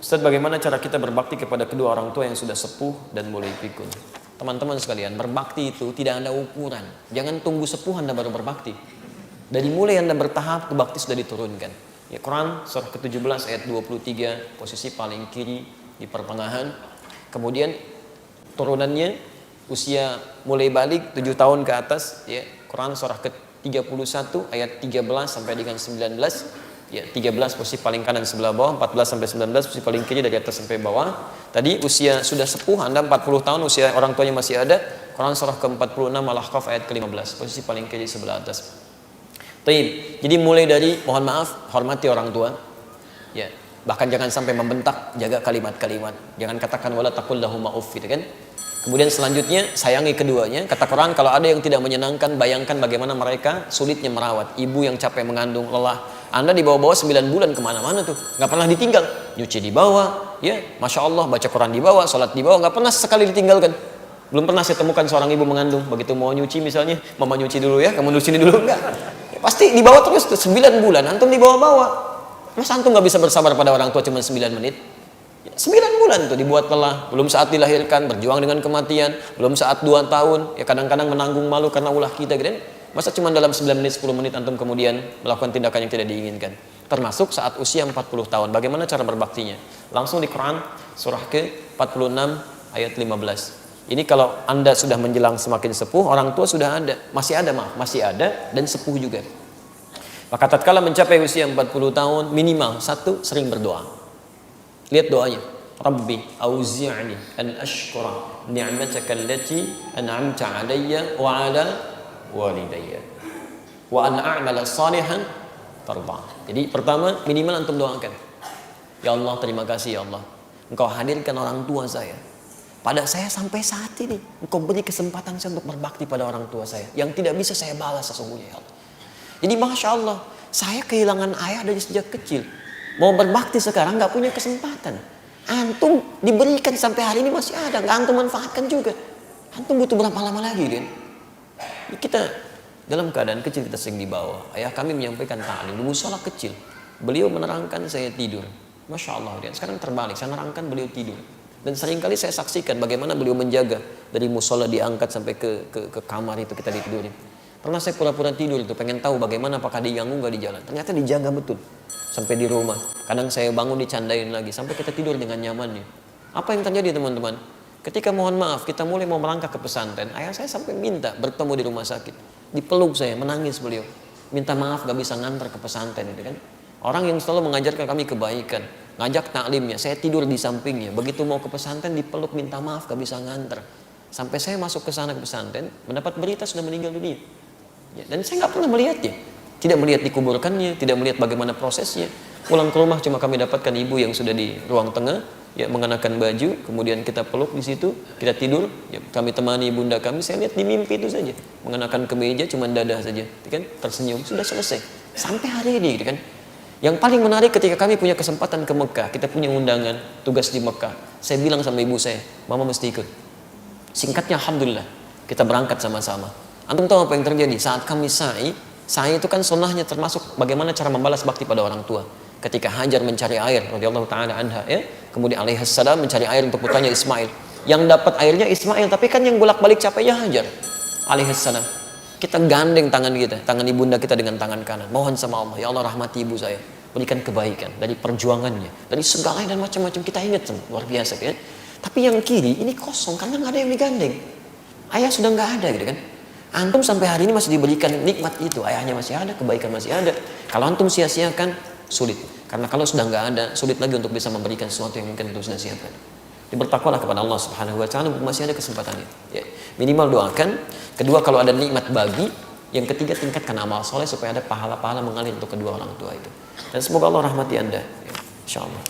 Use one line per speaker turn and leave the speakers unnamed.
Ustaz, bagaimana cara kita berbakti kepada kedua orang tua yang sudah sepuh dan mulai pikun? Teman-teman sekalian, berbakti itu tidak ada ukuran. Jangan tunggu sepuh Anda baru berbakti. Dari mulai Anda bertahap, bakti sudah diturunkan. Ya, Quran surah ke-17 ayat 23, posisi paling kiri di pertengahan. Kemudian turunannya usia mulai balik 7 tahun ke atas, ya. Quran surah ke-31 ayat 13 sampai dengan 19. Ya, 13 posisi paling kanan sebelah bawah, 14 sampai 19 posisi paling kiri dari atas sampai bawah. Tadi usia sudah sepuh, Anda 40 tahun, usia orang tuanya masih ada. Quran surah ke-46 Al-Ahqaf ayat ke-15, posisi paling kiri sebelah atas. Taib. Jadi mulai dari mohon maaf, hormati orang tua. Ya, bahkan jangan sampai membentak, jaga kalimat-kalimat. Jangan katakan wala taqul lahum uff, gitu kan? Kemudian selanjutnya sayangi keduanya. Kata Quran, kalau ada yang tidak menyenangkan, bayangkan bagaimana mereka sulitnya merawat. Ibu yang capek mengandung, lelah. Anda dibawa-bawa 9 bulan kemana-mana tuh, nggak pernah ditinggal. Nyuci dibawa, ya, masya Allah, baca Quran dibawa, sholat dibawa, nggak pernah sekali ditinggalkan. Belum pernah saya temukan seorang ibu mengandung, begitu mau nyuci misalnya, mama nyuci dulu ya, kamu dulu sini dulu, enggak. Ya, pasti dibawa terus tuh 9 bulan, antum dibawa-bawa. Mas antum nggak bisa bersabar pada orang tua cuma 9 menit? 9 bulan tuh dibuat lelah, belum saat dilahirkan, berjuang dengan kematian, belum saat 2 tahun, ya kadang-kadang menanggung malu karena ulah kita, gitu kan? Masa cuma dalam 9 menit, 10 menit antum kemudian melakukan tindakan yang tidak diinginkan. Termasuk saat usia 40 tahun, bagaimana cara berbaktinya? Langsung di Quran surah ke-46 ayat 15. Ini kalau Anda sudah menjelang semakin sepuh, orang tua sudah ada, masih ada dan sepuh juga. Maka tatkala mencapai usia 40 tahun, minimal satu, sering berdoa. Lihat doanya. Rabbi auzi'ni an ashkura ni'mataka allati an'amta 'alayya wa 'ala walidayya wa an a'mala salihan tarda. Jadi pertama, minimal antum doakan. Ya Allah, terima kasih ya Allah. Engkau hadirkan orang tua saya pada saya sampai saat ini. Engkau beri kesempatan saya untuk berbakti pada orang tua saya yang tidak bisa saya balas sesungguhnya ya Allah. Jadi masya Allah, saya kehilangan ayah dari sejak kecil. Mau berbakti sekarang nggak punya kesempatan. Antum diberikan sampai hari ini masih ada, nggak antum manfaatkan juga. Antum butuh berapa lama lagi kan? Kita dalam keadaan kecil kita sering dibawa. Ayah kami menyampaikan ta'lim di musola kecil. Beliau menerangkan, saya tidur. Masya Allah, sekarang terbalik, saya menerangkan, beliau tidur. Dan seringkali saya saksikan bagaimana beliau menjaga dari musola diangkat sampai ke kamar itu kita ditidurin. Pernah saya pura-pura tidur itu, pengen tahu bagaimana apakah diganggu nggak di jalan. Ternyata dijaga betul sampai di rumah. Kadang saya bangun dicandain lagi sampai kita tidur dengan nyamannya. Apa yang terjadi teman-teman? Ketika mohon maaf kita mulai mau melangkah ke pesantren, ayah saya sampai minta bertemu di rumah sakit, dipeluk saya, menangis beliau, minta maaf gak bisa ngantar ke pesantren itu kan. Orang yang selalu mengajarkan kami kebaikan, ngajak taklimnya, saya tidur di sampingnya, begitu mau ke pesantren dipeluk minta maaf gak bisa ngantar. Sampai saya masuk ke sana ke pesantren, mendapat berita sudah meninggal dunia. Ya, dan saya nggak pernah melihatnya, tidak melihat dikuburkannya, tidak melihat bagaimana prosesnya. Pulang ke rumah cuma kami dapatkan ibu yang sudah di ruang tengah, ya mengenakan baju, kemudian kita peluk di situ, kita tidur, ya, kami temani bunda kami. Saya lihat di mimpi itu saja, mengenakan kemeja cuma dada saja, kan, tersenyum, sudah selesai. Sampai hari ini, kan. Yang paling menarik ketika kami punya kesempatan ke Mekah, kita punya undangan tugas di Mekah. Saya bilang sama ibu saya, mama mesti ikut. Singkatnya alhamdulillah, kita berangkat sama-sama. Antum tahu apa yang terjadi? Saat kami sa'i itu kan sunnahnya termasuk bagaimana cara membalas bakti pada orang tua. Ketika Hajar mencari air, radhiyallahu taala anha, ya, kemudian alaihassalam mencari air untuk putranya Ismail. Yang dapat airnya Ismail, tapi kan yang bolak-balik capeknya Hajar, alaihassalam. Kita gandeng tangan kita, tangan ibunda kita dengan tangan kanan. Mohon sama Allah, ya Allah rahmati ibu saya, berikan kebaikan dari perjuangannya, dari segala dan macam-macam kita ingat, luar biasa kan. Tapi yang kiri ini kosong karena nggak ada yang digandeng. Ayah sudah nggak ada, gitu kan. Antum sampai hari ini masih diberikan nikmat itu, ayahnya masih ada, kebaikan masih ada. Kalau antum sia-siakan, sulit. Karena kalau sudah nggak ada, sulit lagi untuk bisa memberikan sesuatu yang mungkin itu sudah siapkan. Bertakwalah kepada Allah Subhanahu Wa Taala, masih ada kesempatannya. Ya. Minimal doakan. Kedua, kalau ada nikmat bagi. Yang ketiga, tingkatkan amal soleh supaya ada pahala-pahala mengalir untuk kedua orang tua itu. Dan semoga Allah rahmati anda. Ya. Insya Allah.